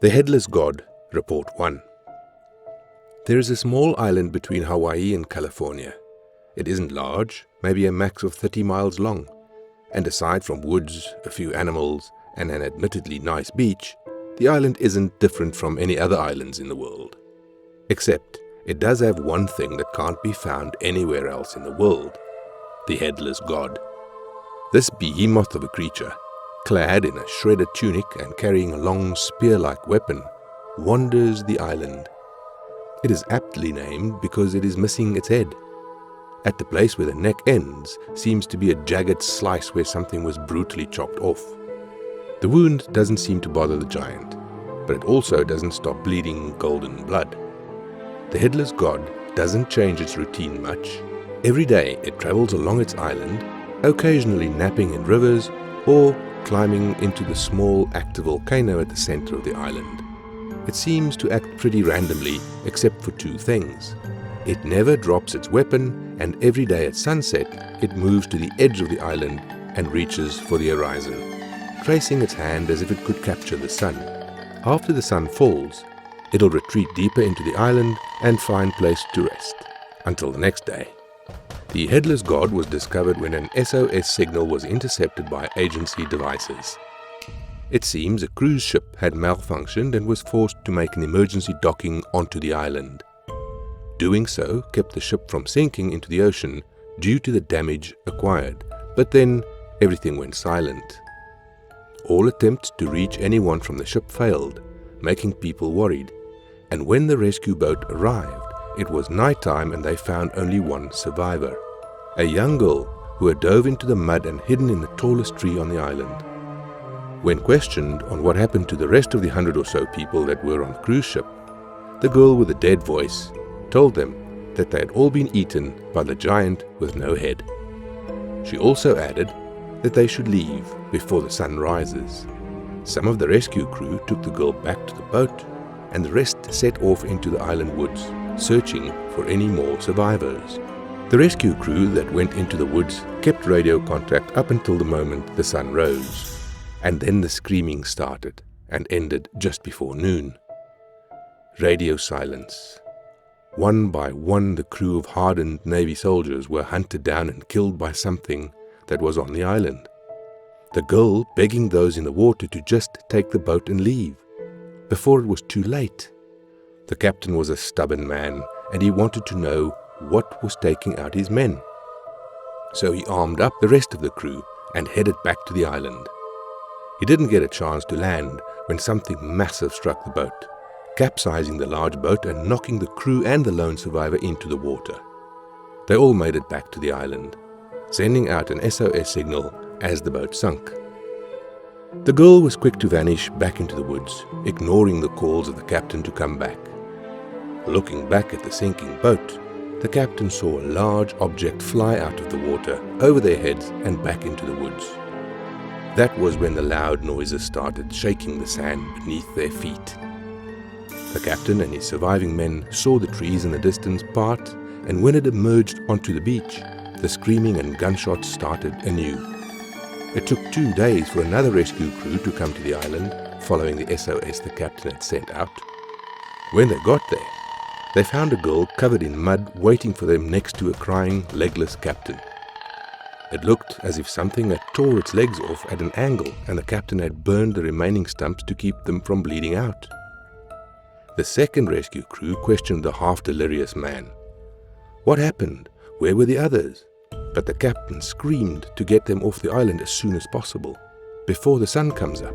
The Headless God, Report 1. There is a small island between Hawaii and California. It isn't large, maybe a max of 30 miles long, and aside from woods, a few animals, and an admittedly nice beach, the island isn't different from any other islands in the world. Except, it does have one thing that can't be found anywhere else in the world: the Headless God. This behemoth of a creature, clad in a shredded tunic and carrying a long spear-like weapon, wanders the island. It is aptly named because it is missing its head. At the place where the neck ends seems to be a jagged slice where something was brutally chopped off. The wound doesn't seem to bother the giant, but it also doesn't stop bleeding golden blood. The Headless God doesn't change its routine much. Every day it travels along its island, occasionally napping in rivers or climbing into the small active volcano at the center of the island. It seems to act pretty randomly except for two things. It never drops its weapon, and every day at sunset it moves to the edge of the island and reaches for the horizon, tracing its hand as if it could capture the sun. After the sun falls, it'll retreat deeper into the island and find place to rest, until the next day. The Headless God was discovered when an SOS signal was intercepted by agency devices. It seems a cruise ship had malfunctioned and was forced to make an emergency docking onto the island. Doing so kept the ship from sinking into the ocean due to the damage acquired, but then everything went silent. All attempts to reach anyone from the ship failed, making people worried, and when the rescue boat arrived, it was nighttime and they found only one survivor, a young girl who had dove into the mud and hidden in the tallest tree on the island. When questioned on what happened to the rest of the 100 or so people that were on the cruise ship, the girl with the dead voice told them that they had all been eaten by the giant with no head. She also added that they should leave before the sun rises. Some of the rescue crew took the girl back to the boat, and the rest set off into the island woods, searching for any more survivors. The rescue crew that went into the woods kept radio contact up until the moment the sun rose, and then the screaming started and ended just before noon. Radio silence. One by one, the crew of hardened Navy soldiers were hunted down and killed by something that was on the island. The girl begging those in the water to just take the boat and leave, before it was too late. The captain was a stubborn man, and he wanted to know what was taking out his men. So he armed up the rest of the crew and headed back to the island. He didn't get a chance to land when something massive struck the boat, capsizing the large boat and knocking the crew and the lone survivor into the water. They all made it back to the island, sending out an SOS signal as the boat sunk. The girl was quick to vanish back into the woods, ignoring the calls of the captain to come back. Looking back at the sinking boat, the captain saw a large object fly out of the water, over their heads and back into the woods. That was when the loud noises started shaking the sand beneath their feet. The captain and his surviving men saw the trees in the distance part, and when it emerged onto the beach, the screaming and gunshots started anew. It took 2 days for another rescue crew to come to the island, following the SOS the captain had sent out. When they got there, they found a girl covered in mud waiting for them next to a crying, legless captain. It looked as if something had tore its legs off at an angle, and the captain had burned the remaining stumps to keep them from bleeding out. The second rescue crew questioned the half-delirious man. What happened? Where were the others? But the captain screamed to get them off the island as soon as possible, before the sun comes up.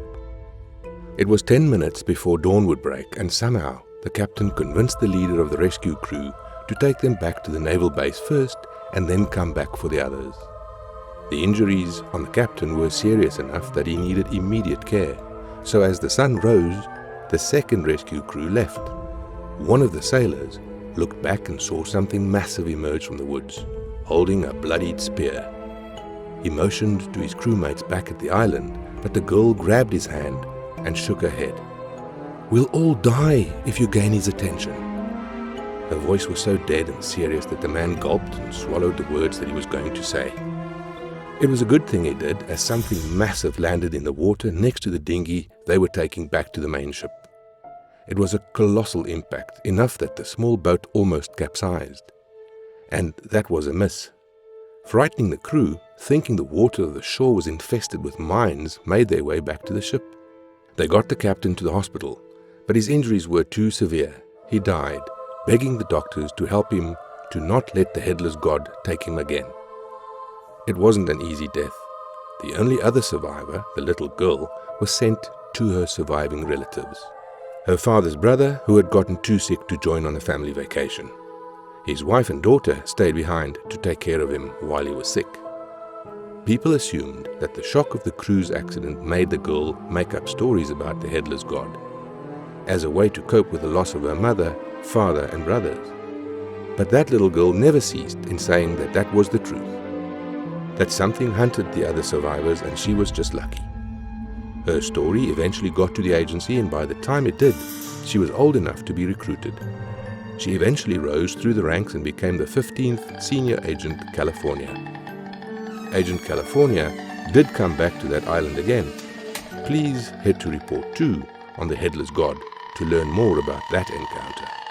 It was 10 minutes before dawn would break, and somehow the captain convinced the leader of the rescue crew to take them back to the naval base first and then come back for the others. The injuries on the captain were serious enough that he needed immediate care, so as the sun rose, the second rescue crew left. One of the sailors looked back and saw something massive emerge from the woods, holding a bloodied spear. He motioned to his crewmates back at the island, but the girl grabbed his hand and shook her head. "We'll all die if you gain his attention." Her voice was so dead and serious that the man gulped and swallowed the words that he was going to say. It was a good thing he did, as something massive landed in the water next to the dinghy they were taking back to the main ship. It was a colossal impact, enough that the small boat almost capsized. And that was a miss. Frightening the crew, thinking the water of the shore was infested with mines, made their way back to the ship. They got the captain to the hospital, but his injuries were too severe. He died, begging the doctors to help him to not let the Headless God take him again. It wasn't an easy death. The only other survivor, the little girl, was sent to her surviving relatives. Her father's brother, who had gotten too sick to join on a family vacation. His wife and daughter stayed behind to take care of him while he was sick. People assumed that the shock of the cruise accident made the girl make up stories about the Headless God, as a way to cope with the loss of her mother, father, and brothers. But that little girl never ceased in saying that that was the truth, that something hunted the other survivors and she was just lucky. Her story eventually got to the agency, and by the time it did, she was old enough to be recruited. She eventually rose through the ranks and became the 15th Senior Agent California. Agent California did come back to that island again. Please head to Report 2 on the Headless God to learn more about that encounter.